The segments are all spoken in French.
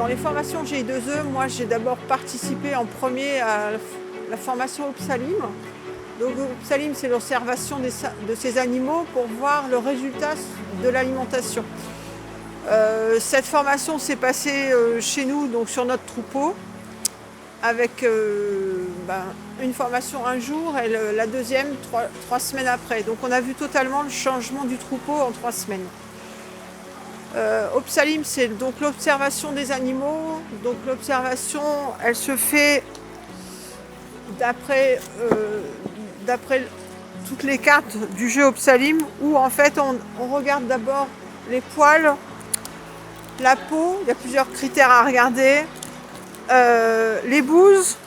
Dans les formations GI2E, moi j'ai d'abord participé en premier à la formation Opsalim. Donc Opsalim, c'est l'observation de ces animaux pour voir le résultat de l'alimentation. Cette formation s'est passée chez nous, donc sur notre troupeau, avec une formation un jour et la deuxième 3 semaines après. Donc on a vu totalement le changement du troupeau en 3 semaines. Opsalim, c'est donc l'observation des animaux. Donc l'observation, elle se fait d'après toutes les cartes du jeu Opsalim, où en fait on regarde d'abord les poils, la peau, il y a plusieurs critères à regarder, les bouses,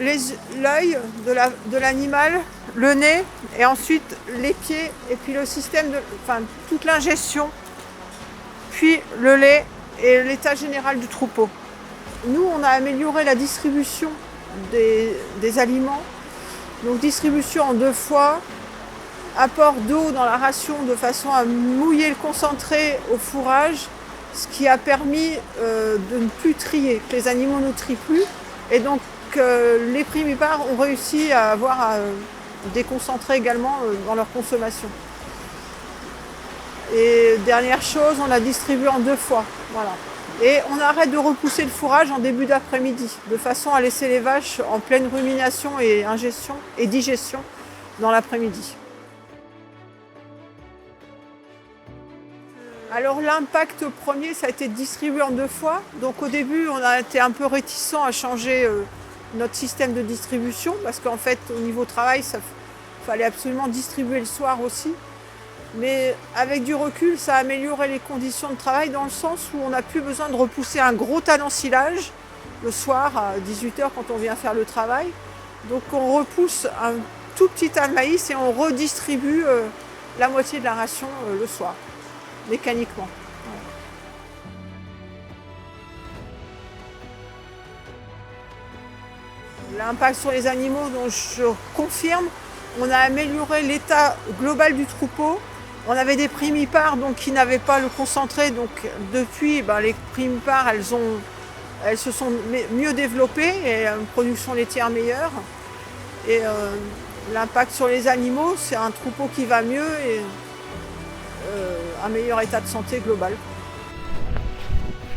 l'œil de l'animal, le nez, et ensuite les pieds, et puis le système toute l'ingestion, puis le lait et l'état général du troupeau. Nous, on a amélioré la distribution des aliments, donc distribution en 2 fois, apport d'eau dans la ration de façon à mouiller le concentré au fourrage, ce qui a permis de ne plus trier, que les animaux ne trient plus, et donc les primipares ont réussi à avoir des concentrés également dans leur consommation. Et dernière chose, on a distribué en 2 fois. Voilà. Et on arrête de repousser le fourrage en début d'après-midi, de façon à laisser les vaches en pleine rumination et ingestion et digestion dans l'après-midi. Alors l'impact premier, ça a été distribué en 2 fois. Donc au début, on a été un peu réticent à changer notre système de distribution, parce qu'en fait, au niveau travail, il fallait absolument distribuer le soir aussi. Mais avec du recul, ça a amélioré les conditions de travail dans le sens où on n'a plus besoin de repousser un gros tas d'ensilage le soir à 18h quand on vient faire le travail. Donc on repousse un tout petit tas de maïs et on redistribue la moitié de la ration le soir, mécaniquement. L'impact sur les animaux, dont je confirme, on a amélioré l'état global du troupeau. On avait des primipares qui n'avaient pas le concentré, donc depuis les primipares elles se sont mieux développées et une production laitière meilleure. Et l'impact sur les animaux, c'est un troupeau qui va mieux et un meilleur état de santé global.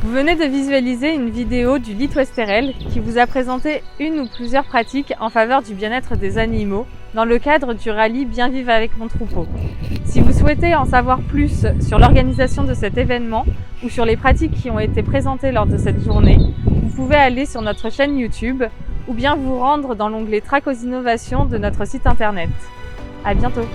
Vous venez de visualiser une vidéo du Litouesterel qui vous a présenté une ou plusieurs pratiques en faveur du bien-être des animaux dans le cadre du rallye Bien vivre avec mon troupeau. Si vous souhaitez en savoir plus sur l'organisation de cet événement ou sur les pratiques qui ont été présentées lors de cette journée, vous pouvez aller sur notre chaîne YouTube ou bien vous rendre dans l'onglet Track aux innovations de notre site internet. À bientôt!